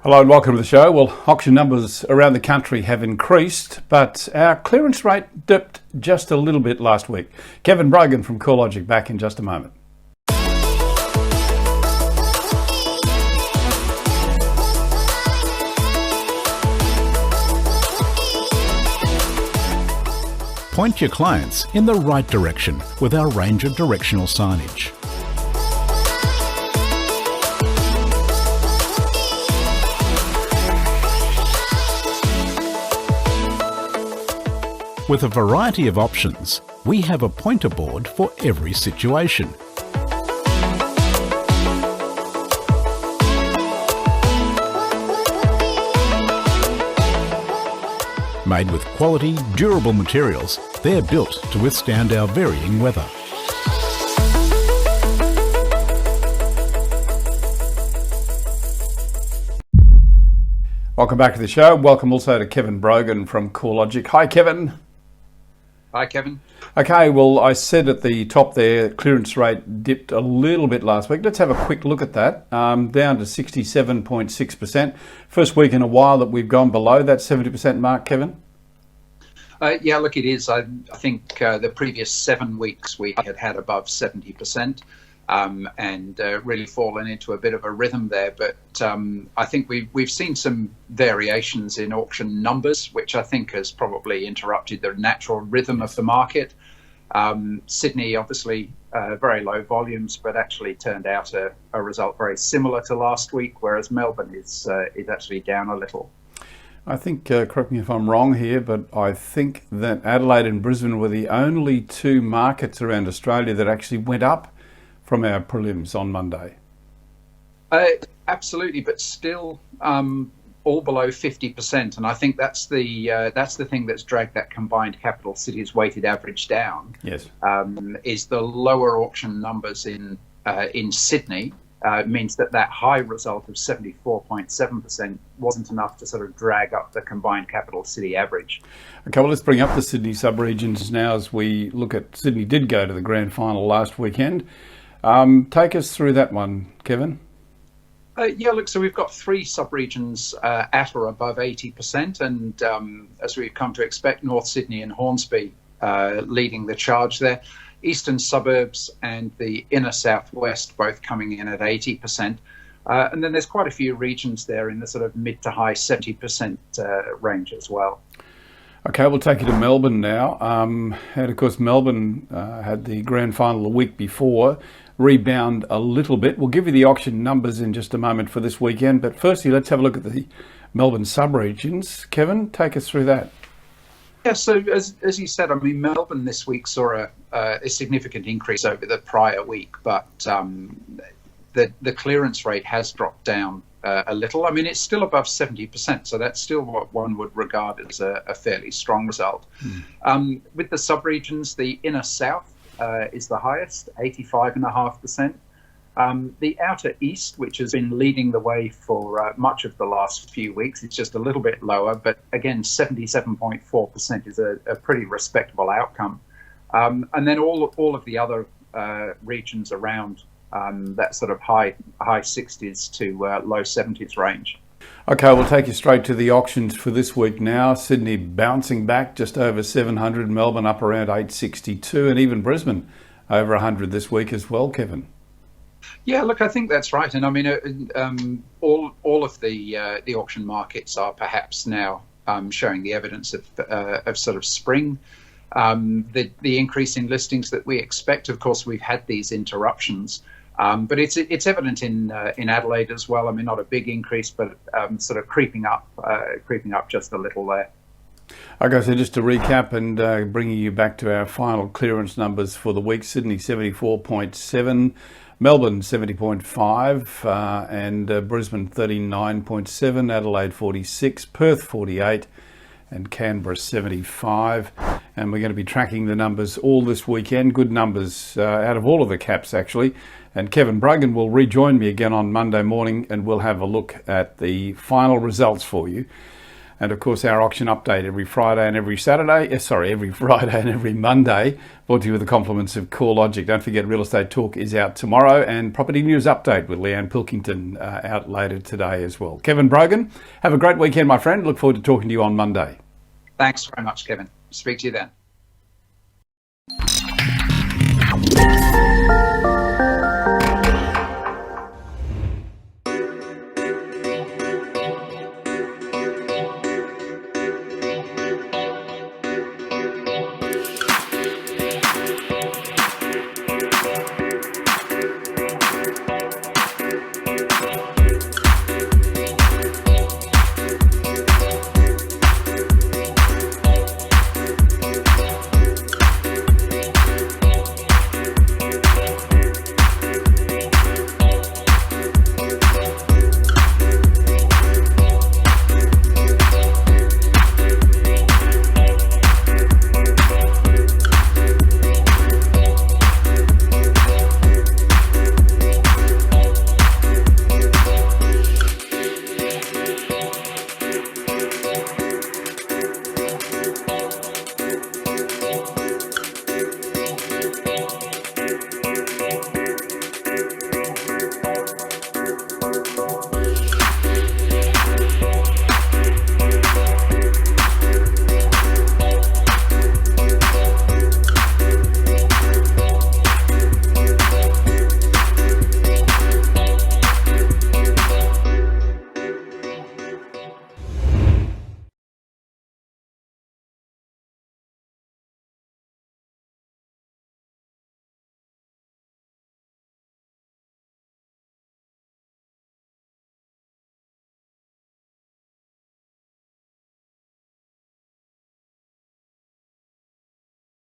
Hello and welcome to the show. Well, auction numbers around the country have increased, but our clearance rate dipped just a little bit last week. Kevin Brogan from CoreLogic back in just a moment. Point your clients in the right direction with our range of directional signage. With a variety of options, we have a pointer board for every situation. Made with quality, durable materials, they're built to withstand our varying weather. Welcome back to the show. Welcome also to Kevin Brogan from CoreLogic. Hi, Kevin. Hi, Kevin. Okay, well, I said at the top there, clearance rate dipped a little bit last week. Let's have a quick look at that. Down to 67.6%. First week in a while that we've gone below that 70% mark, Kevin. Yeah, look, it is. I think the previous 7 weeks we had above 70%. And really fallen into a bit of a rhythm there. But I think we've seen some variations in auction numbers, which I think has probably interrupted the natural rhythm of the market. Sydney, obviously, very low volumes, but actually turned out a result very similar to last week, whereas Melbourne is actually down a little. I think, correct me if I'm wrong here, but I think that Adelaide and Brisbane were the only two markets around Australia that actually went up from our prelims on Monday. Absolutely, but still all below 50%, and I think that's the thing that's dragged that combined capital cities weighted average down. Yes, is the lower auction numbers in Sydney means that high result of 74.7% wasn't enough to sort of drag up the combined capital city average. Okay, well, let's bring up the Sydney sub-regions now as we look at Sydney did go to the grand final last weekend. Take us through that one, Kevin. Yeah, look, so we've got 3 sub-regions at or above 80%, and as we've come to expect, North Sydney and Hornsby leading the charge there. Eastern suburbs and the inner southwest both coming in at 80%. And then there's quite a few regions there in the sort of mid to high 70% range as well. Okay, we'll take you to Melbourne now. And of course, Melbourne had the grand final a week before, rebound a little bit. We'll give you the auction numbers in just a moment for this weekend. But firstly, let's have a look at the Melbourne sub-regions. Kevin, take us through that. Yeah, so as you said, I mean, Melbourne this week saw a significant increase over the prior week, but the clearance rate has dropped down a little. I mean, it's still above 70%, so that's still what one would regard as a fairly strong result. With the sub-regions, the inner south is the highest, 85.5%. The outer east, which has been leading the way for much of the last few weeks, it's just a little bit lower, but again, 77.4% is a pretty respectable outcome. And then all of the other regions around that sort of high 60s to low 70s range. Okay, we'll take you straight to the auctions for this week now. Sydney bouncing back just over 700, Melbourne up around 862, and even Brisbane over 100 this week as well, Kevin. Yeah, look, I think that's right, and I mean, all of the auction markets are perhaps now showing the evidence of sort of spring. The increase in listings that we expect, of course, we've had these interruptions, but it's evident in Adelaide as well. I mean, not a big increase, but sort of creeping up just a little there. Okay, so just to recap and bringing you back to our final clearance numbers for the week: Sydney 74.7. Melbourne 70.5 and Brisbane 39.7, Adelaide 46, Perth 48 and Canberra 75. And we're going to be tracking the numbers all this weekend. Good numbers out of all of the caps actually. And Kevin Brogan will rejoin me again on Monday morning and we'll have a look at the final results for you. And of course, our auction update every Friday and every Saturday. Every Friday and every Monday, brought to you with the compliments of CoreLogic. Don't forget, Real Estate Talk is out tomorrow, and Property News Update with Leanne Pilkington out later today as well. Kevin Brogan, have a great weekend, my friend. Look forward to talking to you on Monday. Thanks very much, Kevin. Speak to you then.